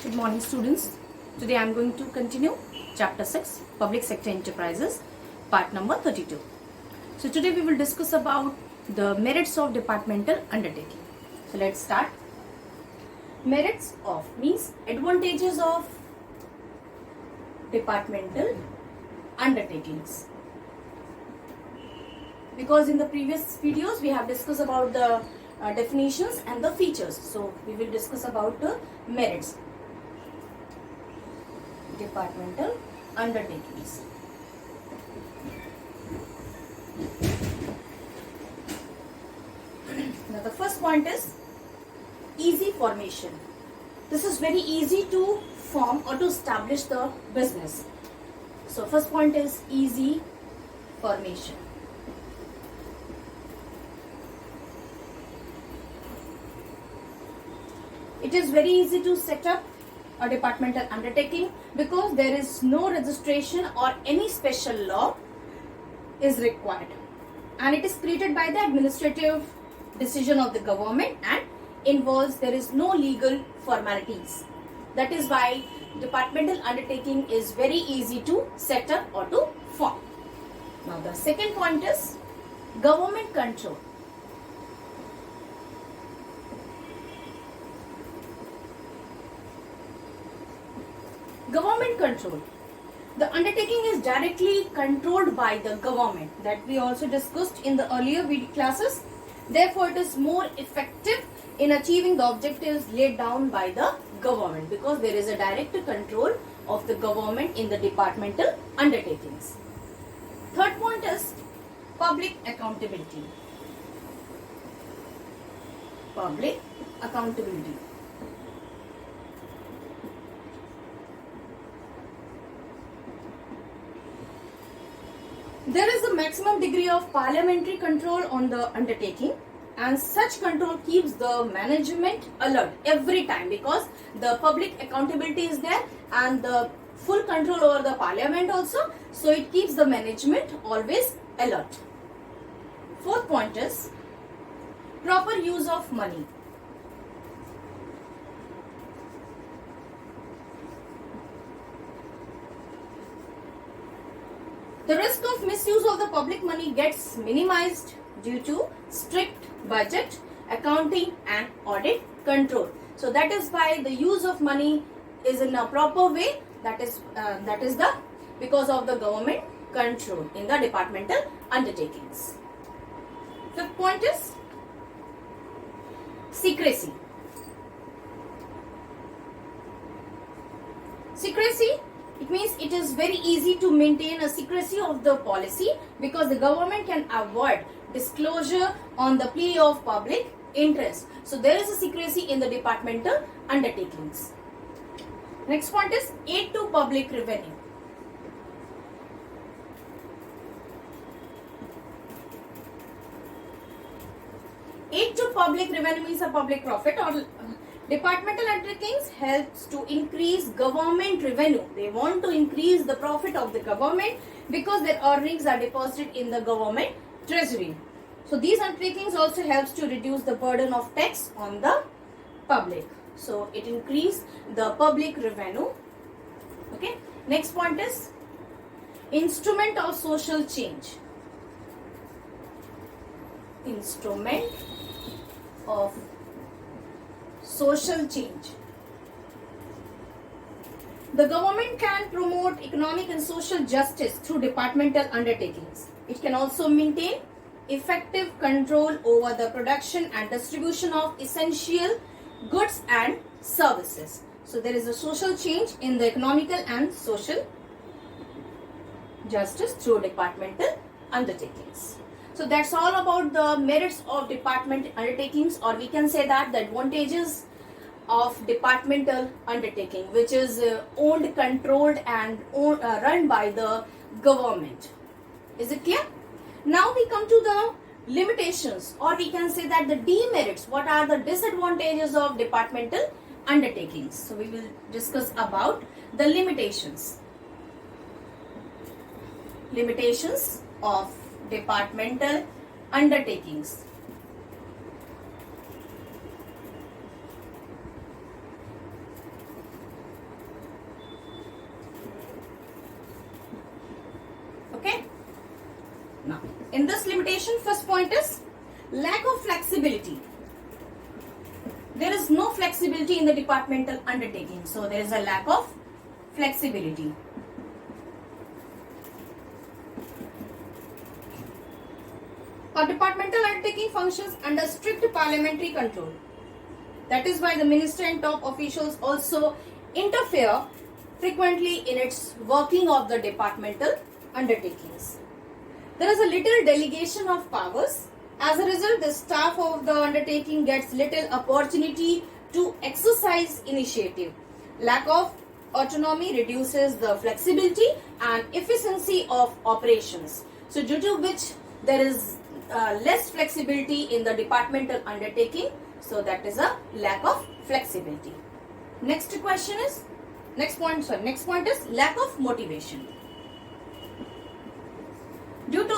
Good morning, students. Today I am going to continue chapter 6, Public Sector Enterprises, part number 32. So today we will discuss about the merits of departmental undertaking. So let's start. Merits of means advantages of departmental undertakings. Because in the previous videos we have discussed about the definitions and the features. So we will discuss about the merits. Departmental undertakings. Now the first point is easy formation. This is very easy to form or to establish the business. So first point is easy formation. It is very easy to set up a departmental undertaking because there is no registration or any special law is required, and it is created by the administrative decision of the government and involves there is no legal formalities. That is why departmental undertaking is very easy to set up or to form. Now the second point is government control. Government control. The undertaking is directly controlled by the government, that we also discussed in the earlier video classes. Therefore, it is more effective in achieving the objectives laid down by the government because there is a direct control of the government in the departmental undertakings. Third point is public accountability. Public accountability. There is a maximum degree of parliamentary control on the undertaking, and such control keeps the management alert every time because the public accountability is there and the full control over the parliament also, so it keeps the management always alert. Fourth point is proper use of money. The risk of misuse of the public money gets minimized due to strict budget, accounting and audit control. So that is why the use of money is in a proper way. That is the because of the government control in the departmental undertakings. Fifth point is secrecy. Secrecy. It means it is very easy to maintain a secrecy of the policy because the government can avoid disclosure on the plea of public interest. So there is a secrecy in the departmental undertakings. Next point is aid to public revenue. Aid to public revenue means a public profit or departmental undertakings helps to increase government revenue. They want to increase the profit of the government because their earnings are deposited in the government treasury. So these undertakings also helps to reduce the burden of tax on the public. So it increases the public revenue. Okay. Next point is instrument of social change. Instrument of social change. The government can promote economic and social justice through departmental undertakings. It can also maintain effective control over the production and distribution of essential goods and services. So there is a social change in the economical and social justice through departmental undertakings. So that's all about the merits of department undertakings, or we can say that the advantages of departmental undertaking, which is owned, controlled and run by the government. Is it clear? Now we come to the limitations, or we can say that the demerits. What are the disadvantages of departmental undertakings? So we will discuss about the limitations. Limitations of departmental undertakings. limitation, first point is lack of flexibility. There is no flexibility in the departmental undertaking. So there is a lack of flexibility. A departmental undertaking functions under strict parliamentary control. That is why the minister and top officials also interfere frequently in its working of the departmental undertakings. There is a little delegation of powers. As a result, the staff of the undertaking gets little opportunity to exercise initiative. Lack of autonomy reduces the flexibility and efficiency of operations. So due to which there is less flexibility in the departmental undertaking. So that is a lack of flexibility. Next point is lack of motivation. Due to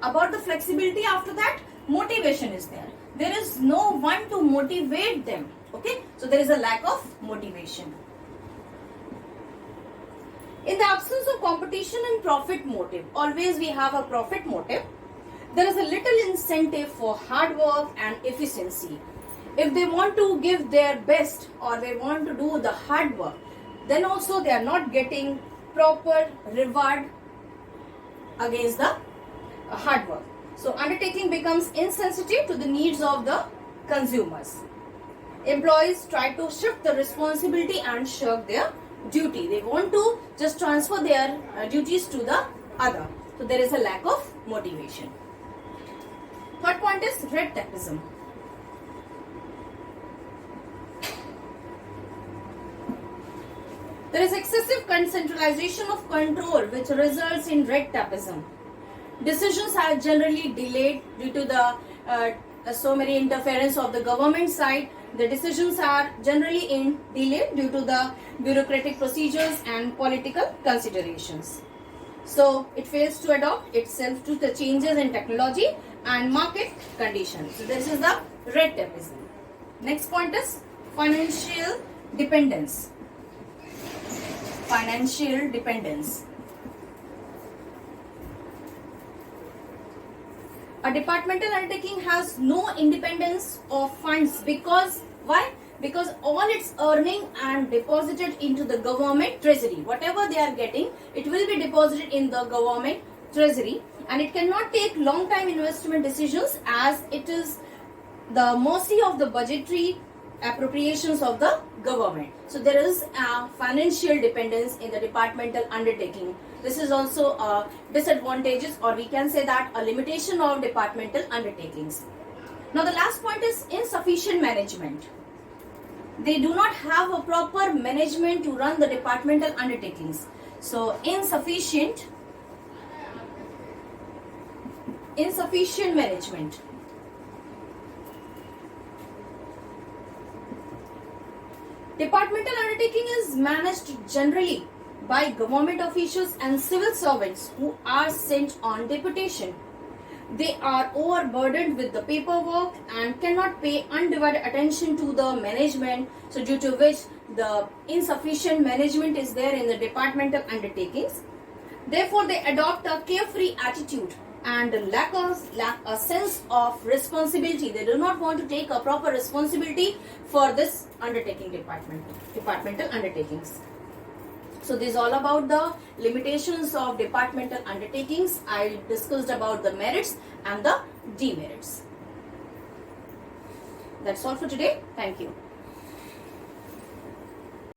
about the flexibility, after that motivation is there. There is no one to motivate them. Okay, so there is a lack of motivation. In the absence of competition and profit motive, always we have a profit motive. There is a little incentive for hard work and efficiency. If they want to give their best or they want to do the hard work, then also they are not getting proper reward against the hard work. So undertaking becomes insensitive to the needs of the consumers. Employees try to shift the responsibility and shirk their duty. They want to just transfer their duties to the other. So there is a lack of motivation. Third point is red tapeism. There is excessive centralization of control which results in red tapeism. Decisions are generally delayed due to the so many interference of the government side. The decisions are generally delayed due to the bureaucratic procedures and political considerations. So it fails to adopt itself to the changes in technology and market conditions. So this is the red tapeism. Next point is financial dependence. Financial dependence. A departmental undertaking has no independence of funds because why? Because all its earning and deposited into the government treasury. Whatever they are getting, it will be deposited in the government treasury, and it cannot take long time investment decisions as it is the mercy of the budgetary appropriations of the government. So there is a financial dependence in the departmental undertaking. This is also a disadvantages, or we can say that a limitation of departmental undertakings. Now the last point is insufficient management. They do not have a proper management to run the departmental undertakings. So insufficient management. Departmental undertaking is managed generally by government officials and civil servants who are sent on deputation. They are overburdened with the paperwork and cannot pay undivided attention to the management, so due to which the insufficient management is there in the departmental undertakings. Therefore, they adopt a carefree attitude and lack a sense of responsibility. They do not want to take a proper responsibility for this undertaking departmental undertakings. So this is all about the limitations of departmental undertakings. I discussed about the merits and the demerits. That's all for today. Thank you.